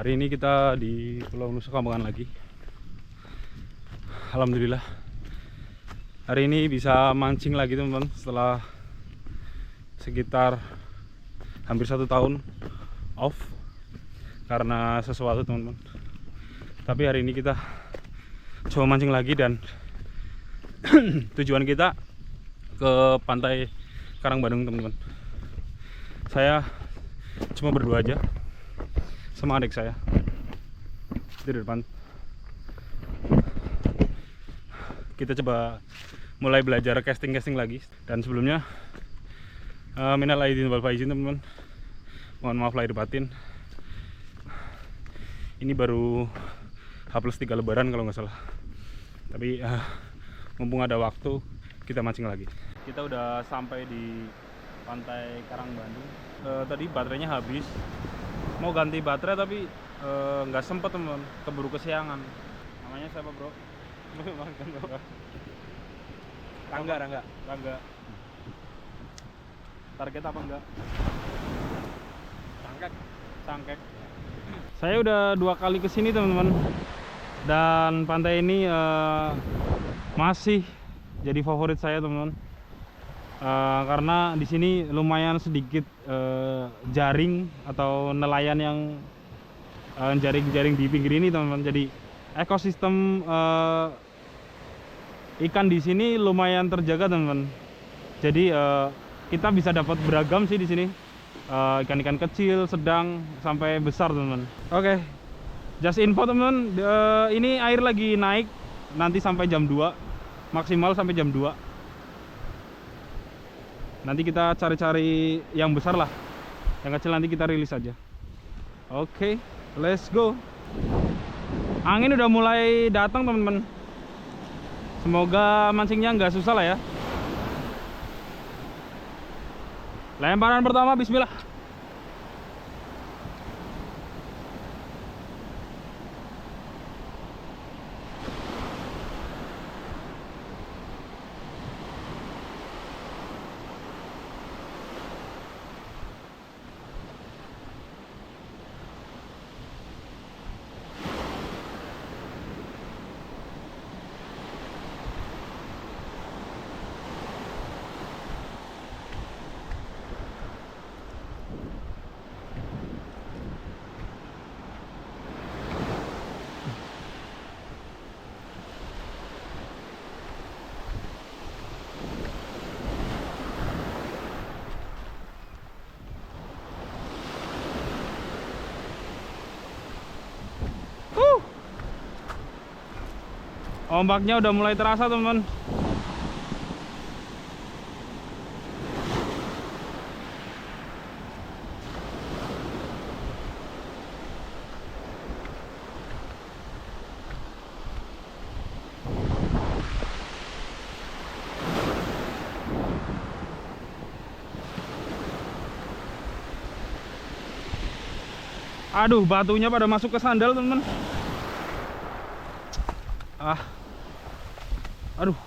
Hari ini kita di Pulau Nusa Kambangan lagi. Alhamdulillah hari ini bisa mancing lagi teman-teman, setelah sekitar hampir 1 tahun off karena sesuatu teman-teman. Tapi hari ini kita coba mancing lagi dan tujuan kita ke pantai Karangbandung teman-teman. Saya cuma berdua aja sama adik saya di depan. Kita coba mulai belajar casting lagi. Dan sebelumnya minal aidin wal faizin teman-teman, mohon maaf lahir batin. Ini baru H+3 lebaran kalau nggak salah. Tapi mumpung ada waktu, kita mancing lagi. Kita udah sampai di pantai Karangbandung. Tadi baterainya habis, mau ganti baterai tapi nggak sempet teman, keburu kesiangan. Namanya siapa bro? Rangga. Target apa enggak? Cangkek. Saya udah 2 kali kesini teman-teman, dan pantai ini masih jadi favorit saya teman-teman. Karena di sini lumayan sedikit jaring atau nelayan yang jaring-jaring di pinggir ini teman-teman. Jadi ekosistem ikan di sini lumayan terjaga teman-teman. Jadi kita bisa dapat beragam sih di sini, ikan-ikan kecil, sedang, sampai besar teman-teman. Oke, just info teman-teman, ini air lagi naik nanti sampai jam 2, maksimal sampai jam 2. Nanti kita cari-cari yang besar lah, yang kecil nanti kita rilis aja. Oke, let's go. Angin udah mulai datang teman-teman. Semoga mancingnya nggak susah lah ya. Lemparan pertama, bismillah. Ombaknya udah mulai terasa teman-teman. Aduh, batunya pada masuk ke sandal teman-teman. Aduh,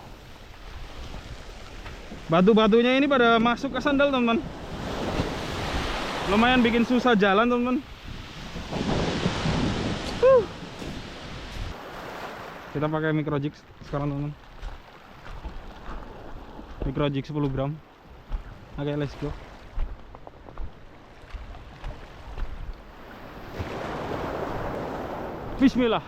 batu-batunya ini pada masuk ke sandal teman-teman. Lumayan bikin susah jalan teman-teman. Kita pakai micro jig sekarang teman-teman. Micro jig 10 gram. Oke, let's go. Bismillah.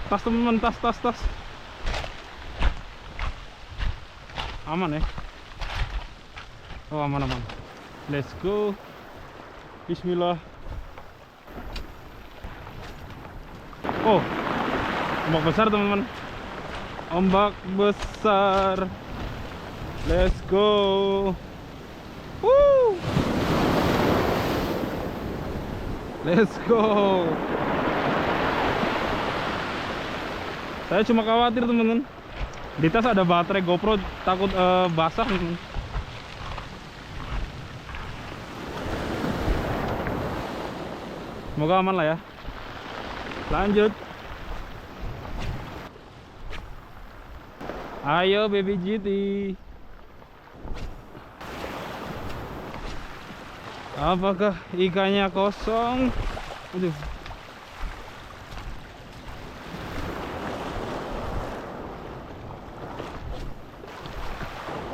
Tas teman-teman, tas. Aman ya? Oh, aman. Let's go. Bismillah. Oh, ombak besar teman-teman. Ombak besar. Let's go. Woo. Let's go. Saya cuma khawatir teman-teman, di tas ada baterai GoPro, takut basah. Semoga aman lah ya. Lanjut. Ayo baby GT. Apakah ikannya kosong? Aduh.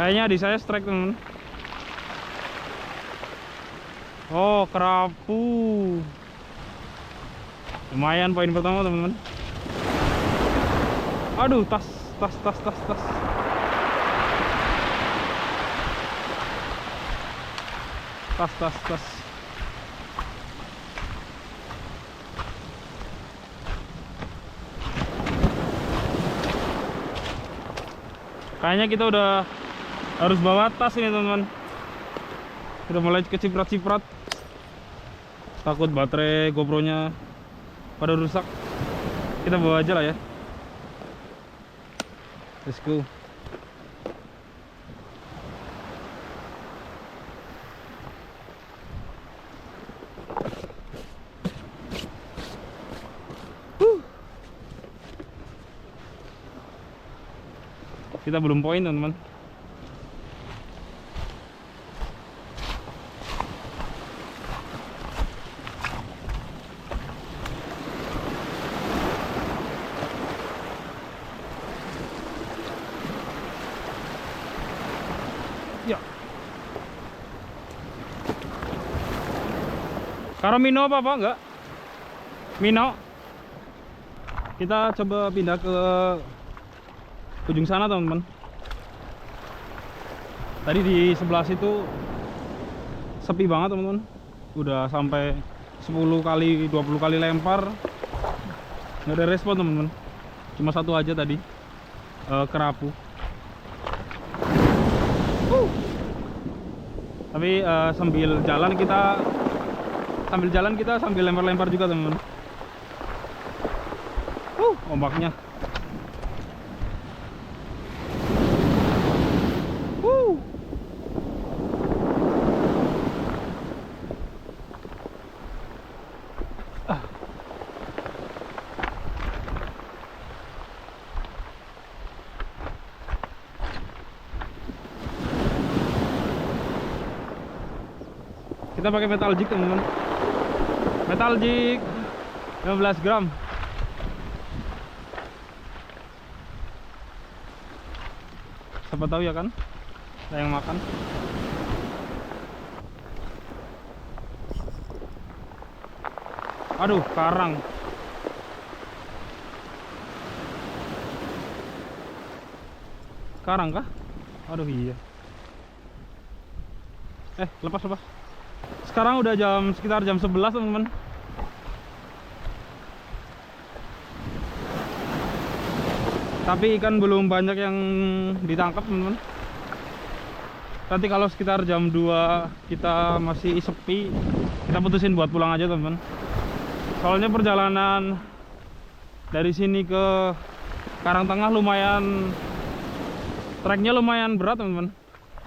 Kayaknya di saya strike, teman. Oh, kerapu. Lumayan poin pertama, teman-teman. Aduh, tas. Tas. Kayaknya kita udah harus bawa tas ini, teman-teman. Udah mulai keciprat-ciprat. Takut baterai GoPro-nya pada rusak. Kita bawa aja lah ya. Let's go. Kita belum poin, teman-teman. Ya. Karamino apa enggak? Mino. Kita coba pindah ke ujung sana, teman-teman. Tadi di sebelah situ sepi banget, teman-teman. Udah sampai 10 kali 20 kali lempar nggak ada respon, teman-teman. Cuma satu aja tadi, kerapu. Tapi sambil jalan kita sambil lempar-lempar juga, teman-teman. Ombaknya. Kita pakai metal jig, teman-teman. Metal jig 15 gram. Siapa tahu ya kan, saya yang makan. Aduh, karang. Karang kah? Aduh, iya. Lepas. Sekarang udah sekitar jam 11, teman-teman. Tapi ikan belum banyak yang ditangkap, teman-teman. Nanti kalau sekitar jam 2 kita masih sepi, kita putusin buat pulang aja, teman-teman. Soalnya perjalanan dari sini ke Karangtengah lumayan, treknya lumayan berat, teman-teman.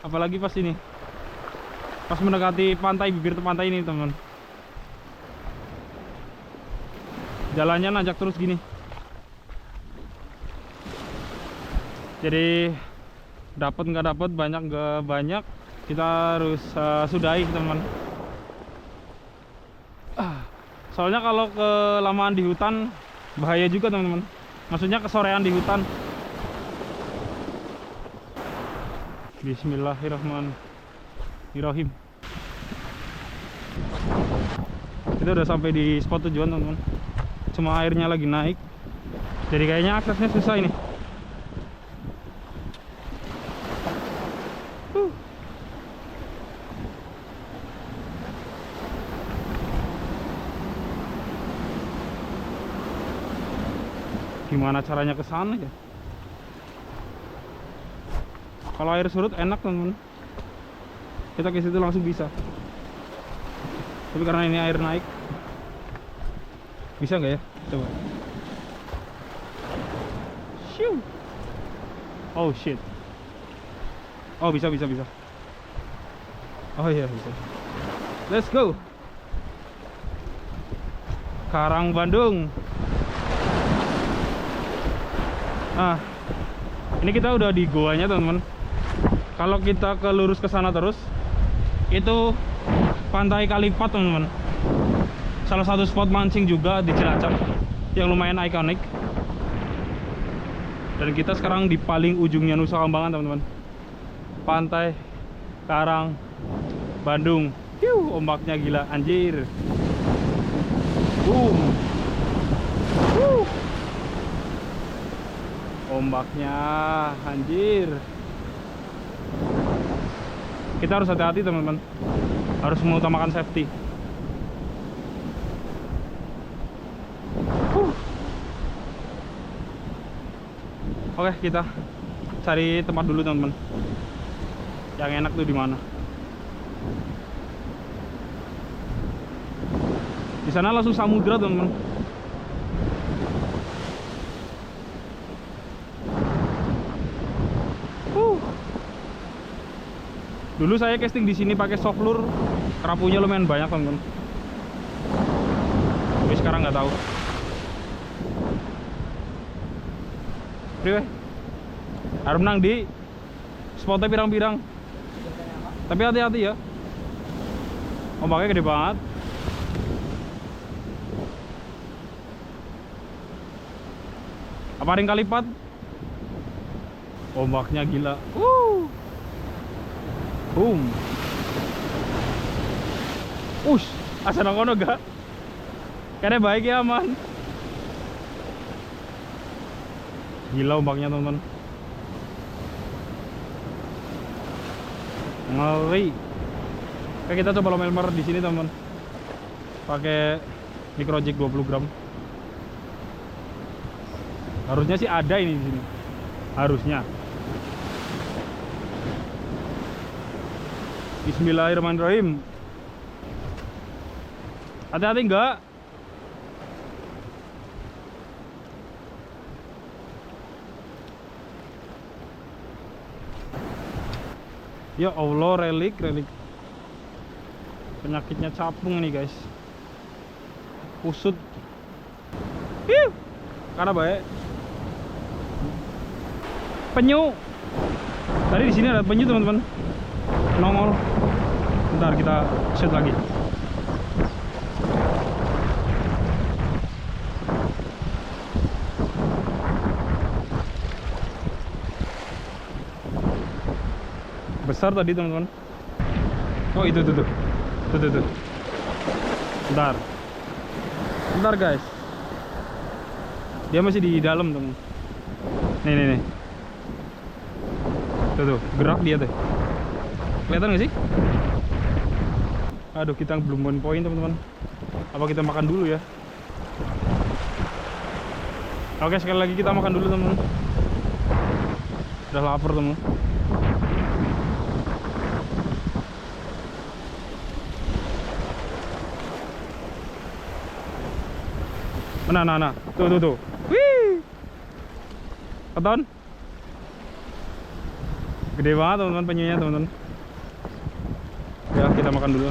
Apalagi pas ini, pas mendekati pantai, bibir pantai ini, teman. Jalannya nanjak terus gini. Jadi dapat nggak dapat, banyak nggak banyak, kita harus sudahi, teman. Soalnya kalau kelamaan di hutan bahaya juga, teman-teman. Maksudnya kesorean di hutan. Bismillahirrahmanirrahim. Kita udah sampai di spot tujuan, teman-teman. Cuma airnya lagi naik, jadi kayaknya aksesnya susah ini. Gimana caranya ke sana ya? Kalau air surut enak, teman-teman. Kita ke situ langsung bisa. Tapi karena ini air naik, bisa nggak ya? Coba. Shoo. Oh shit. Oh, bisa. Oh iya, bisa. Let's go. Karang Bandung. Ini kita udah di goanya teman-teman. Kalau kita lurus ke sana terus, itu Pantai Kalipat teman-teman. Salah satu spot mancing juga di Cilacap yang lumayan ikonik. Dan kita sekarang di paling ujungnya Nusa Kambangan teman-teman. Pantai Karang Bandung. Ombaknya gila anjir. Ombaknya anjir. Kita harus hati-hati teman-teman. Harus mengutamakan safety. Oke, kita cari tempat dulu teman-teman. Yang enak tuh di mana? Di sana langsung samudra teman-teman. Dulu saya casting di sini pakai soft lure, kerapunya lumayan banyak teman-teman. Tapi sekarang nggak tahu. Priwe, harus menang di spotnya pirang-pirang. Tapi hati-hati ya. Ombaknya gede banget. Apa ring Kalipat? Ombaknya gila. Boom. Asa nongkono gak? Kayaknya baik ya aman. Gila ombaknya teman-teman. Ngeri. Oke, kita coba lomelmer di sini teman-teman. Pakai microjig 20 gram. Harusnya sih ada ini di sini. Harusnya. Bismillahirrahmanirrahim. Hati-hati enggak? Ya Allah, relik. Penyakitnya capung nih guys. Kusut. Karena baik. Penyu. Tadi di sini ada penyu teman-teman. Nongol. Bentar kita shoot lagi. Besar tadi teman-teman. Oh itu tuh. Bentar guys. Dia masih di dalam teman. Nih. Tuh, gerak dia tuh. Kelihatan gak sih? Aduh, kita belum poin teman-teman. Apa kita makan dulu ya? Oke, sekali lagi kita makan dulu teman-teman. Udah lapar teman. Nah. Tuh. Wih. Keton. Gede banget teman-teman penyunya teman-teman. Ya, kita makan dulu.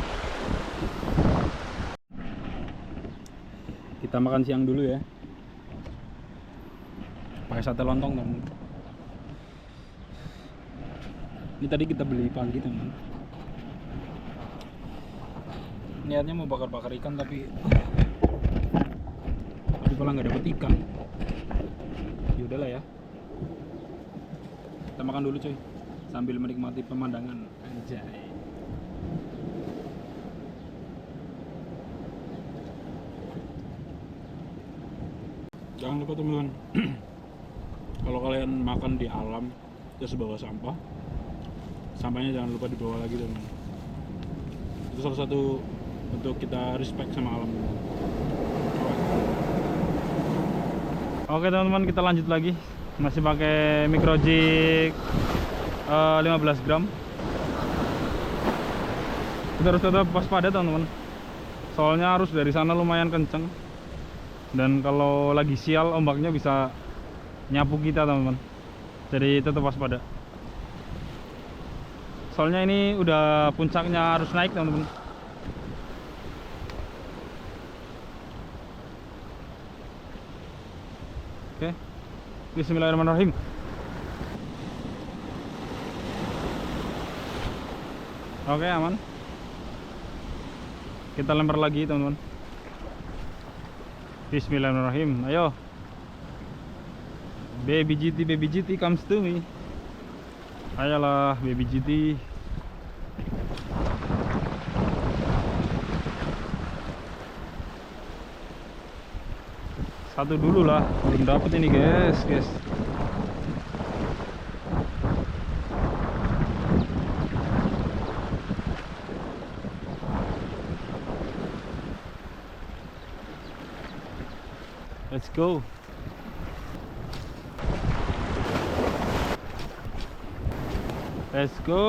Kita makan siang dulu ya. Pakai sate lontong teman-teman. Ini tadi kita beli pagi teman-teman. Niatnya mau bakar-bakar ikan tapi malah nggak dapet ikan. Yaudahlah ya. Kita makan dulu cuy, sambil menikmati pemandangan. Anjay. Jangan lupa teman-teman, kalau kalian makan di alam terus bawa sampah, sampahnya jangan lupa dibawa lagi teman-teman. Itu salah satu untuk kita respect sama alam. Oke teman-teman, kita lanjut lagi. Masih pakai microjig 15 gram. Kita harus tetap waspada teman-teman. Soalnya arus dari sana lumayan kenceng. Dan kalau lagi sial ombaknya bisa nyapu kita teman-teman. Jadi tetap waspada. Soalnya ini udah puncaknya arus naik teman-teman. Oke. Bismillahirrahmanirrahim. Oke, aman. Kita lempar lagi teman-teman. Bismillahirrahmanirrahim. Ayo. Baby GT comes to me. Ayolah baby GT. Satu dulu lah, belum dapet ini guys. Let's go. Let's go.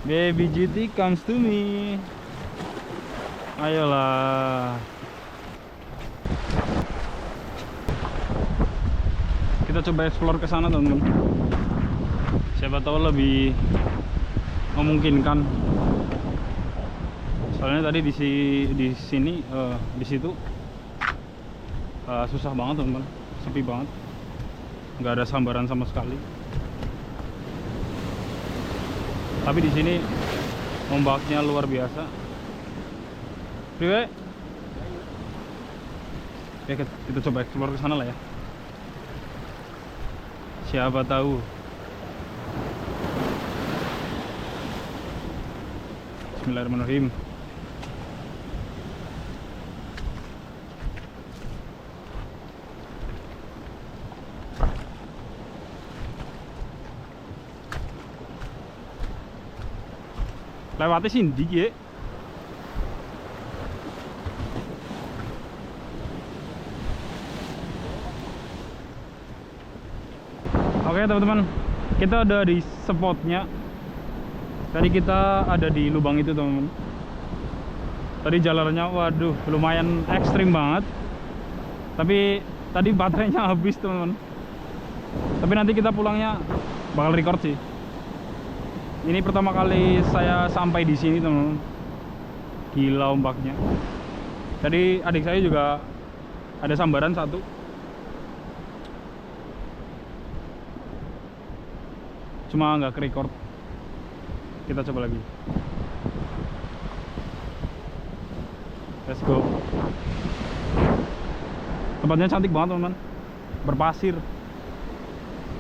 Baby GT comes to me. Ayolah. Kita coba explore ke sana teman-teman. Siapa tahu lebih memungkinkan. Soalnya tadi di sini di situ susah banget teman-teman, sepi banget, nggak ada sambaran sama sekali. Tapi di sini ombaknya luar biasa. Priwe, ya kita coba explore ke sana lah ya. Siapa tahu. Bismillahirrahmanirrahim. Lewatnya sindi ya. Oke teman-teman, kita ada di spotnya. Tadi kita ada di lubang itu teman-teman. Tadi jalannya waduh lumayan ekstrim banget. Tapi tadi baterainya habis teman-teman. Tapi nanti kita pulangnya bakal record sih. Ini pertama kali saya sampai di sini teman-teman. Gila ombaknya. Tadi adik saya juga ada sambaran satu. Cuma nggak ke-record. Kita coba lagi. Let's go. Tempatnya cantik banget teman-teman. Berpasir.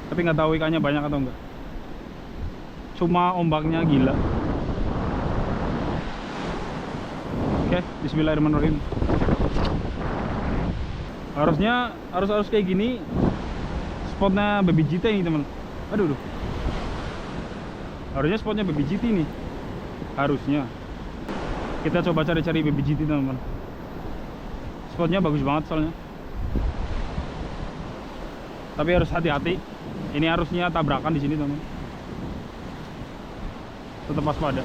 Tapi nggak tahu ikannya banyak atau enggak. Cuma ombaknya gila. Oke, bismillahirrahmanirrahim. Harus kayak gini spotnya Baby GT ini teman. Aduh. Harusnya spotnya Baby GT nih. Harusnya. Kita coba cari-cari Baby GT teman-teman. Spotnya bagus banget soalnya. Tapi harus hati-hati. Ini harusnya tabrakan di sini teman. Tetap waspada.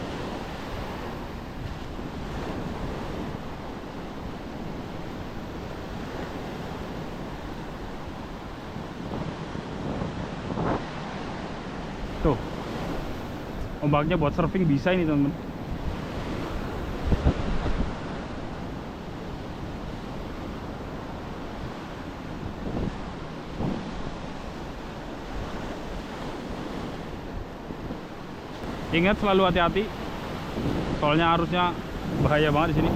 Tuh. Ombaknya buat surfing bisa ini teman-teman. Ingat selalu hati-hati. Soalnya arusnya bahaya banget di sini.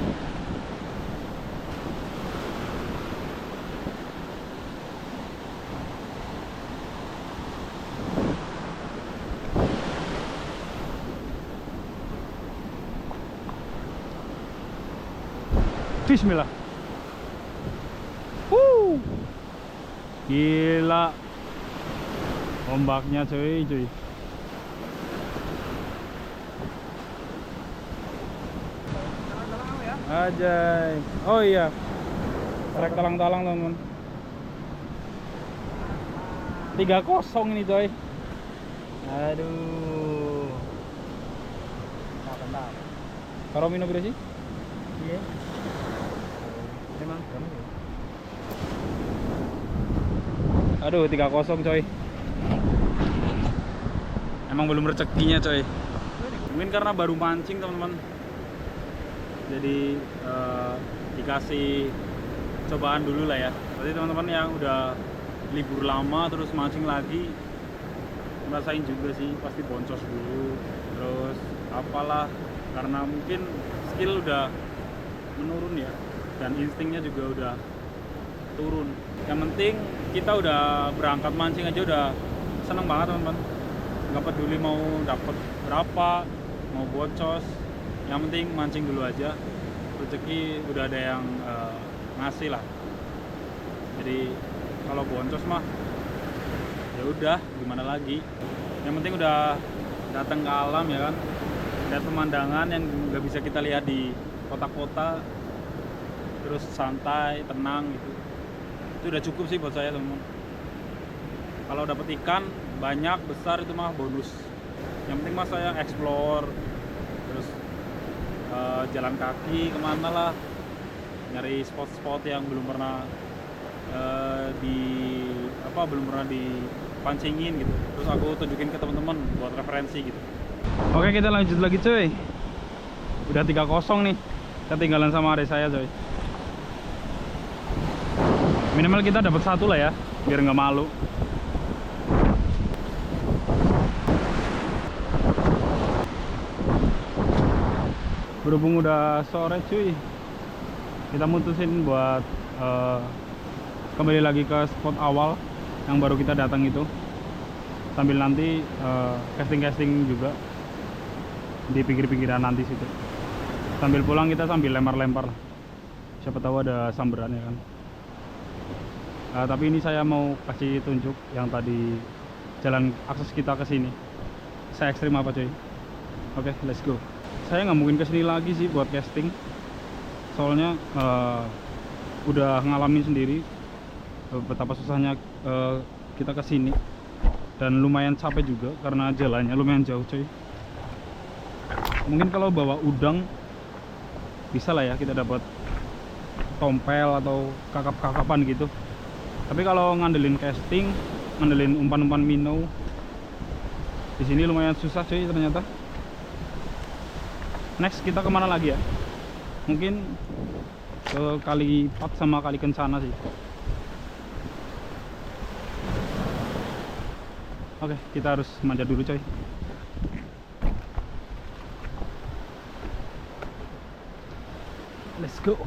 Bismillah. Gila. Ombaknya cuy. Ajay. Oh iya. Trek talang-talang teman. 3-0 ini coy. Aduh. Nah, Karo minum berapa sih? Iya. Emang kamu ya? Aduh 3-0 coy. Emang belum rezekinya coy. Mungkin karena baru mancing teman-teman. Jadi dikasih cobaan dulu lah ya. Berarti teman-teman yang udah libur lama terus mancing lagi ngerasain juga sih, pasti boncos dulu, terus apalah, karena mungkin skill udah menurun ya, dan instingnya juga udah turun. Yang penting kita udah berangkat mancing aja udah seneng banget teman-teman, nggak peduli mau dapet berapa, mau bocos, yang penting mancing dulu aja, rezeki udah ada yang ngasih lah. Jadi kalau boncos mah ya udah, gimana lagi, yang penting udah datang ke alam ya kan, lihat pemandangan yang nggak bisa kita lihat di kota-kota, terus santai tenang gitu, itu udah cukup sih buat saya teman-teman. Kalau dapat ikan banyak besar itu mah bonus, yang penting mas saya explore, terus jalan kaki kemana lah, nyari spot-spot yang belum pernah belum pernah dipancingin gitu, terus aku tunjukin ke teman-teman buat referensi gitu. Oke, kita lanjut lagi cuy. Udah 3-0 nih, ketinggalan sama adik saya cuy. Minimal kita dapat 1 lah ya, biar nggak malu. Berhubung udah sore cuy, kita mutusin buat kembali lagi ke spot awal yang baru kita datang itu, sambil nanti casting juga di pinggir-pinggiran nanti situ. Sambil pulang kita sambil lempar-lempar, siapa tahu ada samberan ya kan. Tapi ini saya mau kasih tunjuk yang tadi jalan akses kita ke sini, saya ekstrim apa cuy. Oke, let's go. Saya nggak mungkin kesini lagi sih buat casting, soalnya udah ngalamin sendiri betapa susahnya kita kesini, dan lumayan capek juga karena jalannya lumayan jauh coy. Mungkin kalau bawa udang bisa lah ya, kita dapat tompel atau kakap-kakapan gitu. Tapi kalau ngandelin casting, ngandelin umpan-umpan minnow, di sini lumayan susah coy ternyata. Next kita kemana lagi ya? Mungkin ke Kali Pat sama Kali Kencana sih. Oke, kita harus manjat dulu coy. Let's go.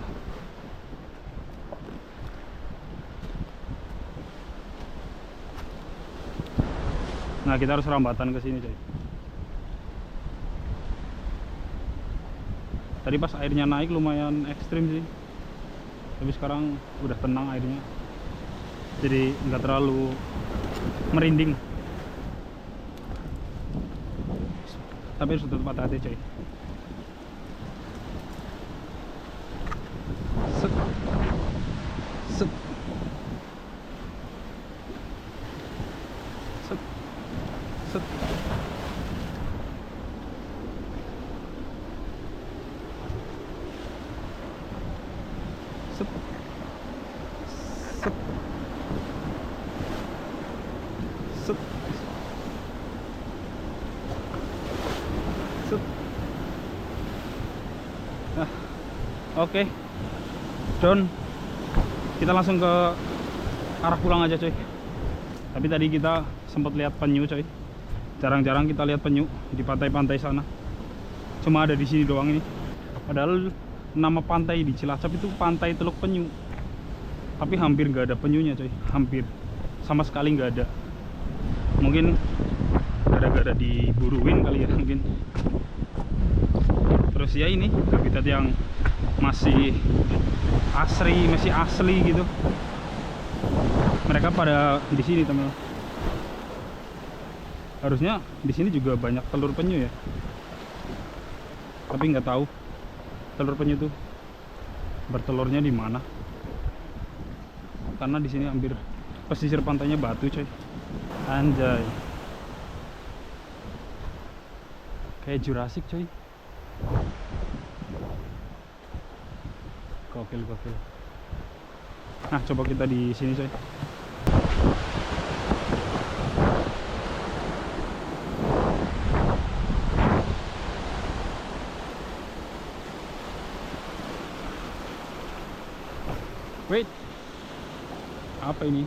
Nah, kita harus rambatan ke sini coy. Tadi pas airnya naik lumayan ekstrim sih, tapi sekarang udah tenang airnya, jadi nggak terlalu merinding. Tapi harus tetap hati-hati coy. Set. Set. Set. Set. Set. Set. Set. Set. Nah, oke. Don, kita langsung ke arah pulang aja coy. Tapi tadi kita sempat lihat penyu coy. Jarang-jarang kita lihat penyu di pantai-pantai sana. Cuma ada di sini doang ini. Padahal nama pantai di Cilacap itu Pantai Teluk Penyu, tapi hampir nggak ada penyunya coy, hampir sama sekali nggak ada. Mungkin gara-gara diburuin kali ya mungkin. Terus ya ini habitat yang masih asli gitu. Mereka pada di sini teman. Harusnya di sini juga banyak telur penyu ya, tapi nggak tahu telur penyu tuh bertelurnya di mana, karena di sini hampir pesisir pantainya batu coy. Anjay, kayak Jurassic coy. Gokil. Nah, coba kita di sini coy. Wait, apa ini?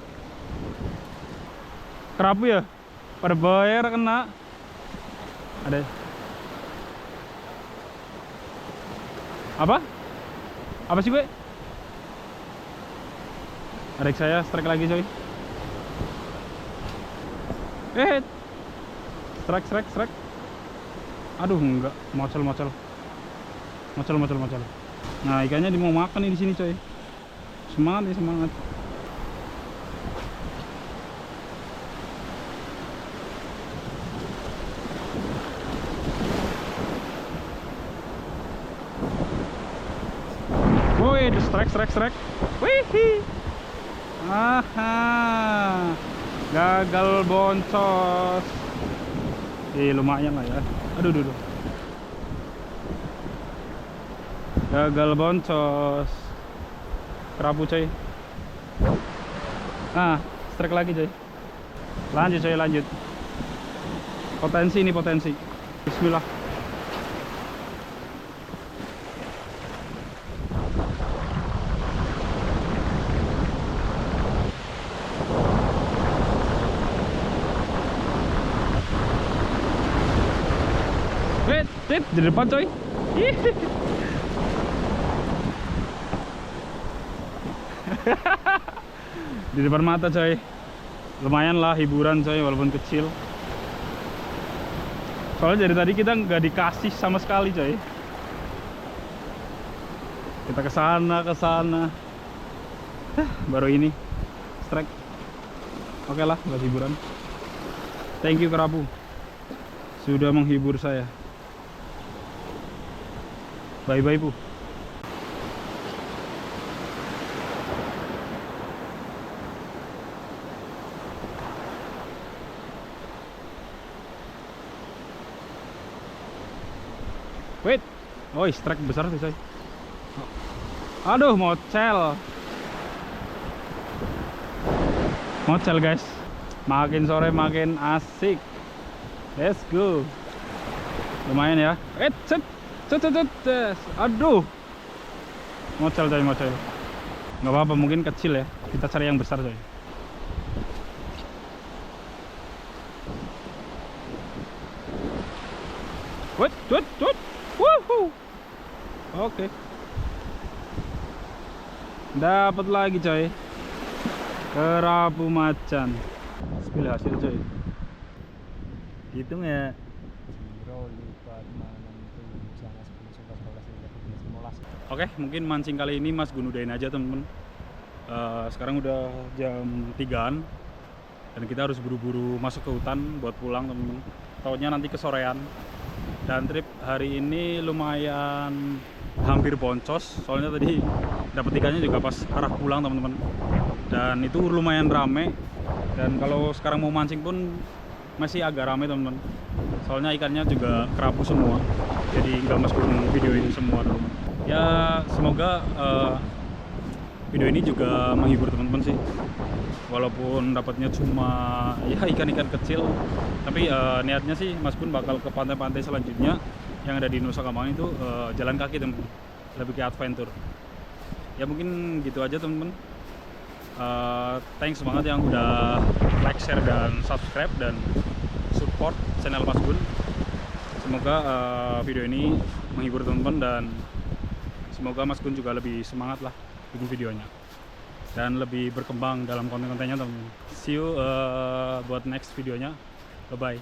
Kerapu ya? Pada bayar kena. Ada. Apa? Apa sih gue? Adik saya strike lagi coy. Strike. Aduh enggak, mocel. Nah ikannya dia mau makan nih di sini coy. Semangat. Woi, strike. Wih. Aha. Gagal boncos. Lumayan lah ya. Aduh. Gagal boncos. Kerapu coy. Strike lagi coy. Lanjut. Potensi. Bismillah. Tit di depan coy. Di depan mata coy. Lumayan lah hiburan coy, walaupun kecil. Soalnya dari tadi kita nggak dikasih sama sekali coy. Kita kesana. Baru ini strike. Oke lah buat hiburan. Thank you kerapu, sudah menghibur saya. Bye Bu. Wait. Strike besar sih coy. Aduh, mocel guys. Makin sore makin asik. Let's go. Lumayan ya. Cet. Aduh. Mocel. Nggak apa-apa, mungkin kecil ya. Kita cari yang besar coy. Wait. Woohoo. Oke. Dapat lagi coy. Kerapu macan. Bismillah hasil coy. Hitung ya. 0, 5, 6, 7, 11, 12, 13, 14, 15. Oke, mungkin mancing kali ini Mas Gun udahin aja temen-temen. Sekarang udah jam 3-an dan kita harus buru-buru masuk ke hutan buat pulang temen-temen. Takutnya nanti kesorean. Dan trip hari ini lumayan hampir boncos, soalnya tadi dapat ikannya juga pas arah pulang teman-teman. Dan itu lumayan rame. Dan kalau sekarang mau mancing pun masih agak rame teman-teman. Soalnya ikannya juga kerapu semua. Jadi nggak masukin video ini semua dulu. Ya semoga video ini juga menghibur teman-teman sih. Walaupun dapatnya cuma ya ikan-ikan kecil, tapi niatnya sih Mas Gun bakal ke pantai-pantai selanjutnya yang ada di Nusa Kambangan itu jalan kaki teman-teman, lebih ke adventure. Ya mungkin gitu aja teman-teman. Thanks banget yang udah like, share, dan subscribe dan support channel Mas Gun. Semoga video ini menghibur teman-teman dan semoga Mas Gun juga lebih semangat lah bikin videonya dan lebih berkembang dalam konten-kontennya teman-teman. See you buat next videonya. Bye bye.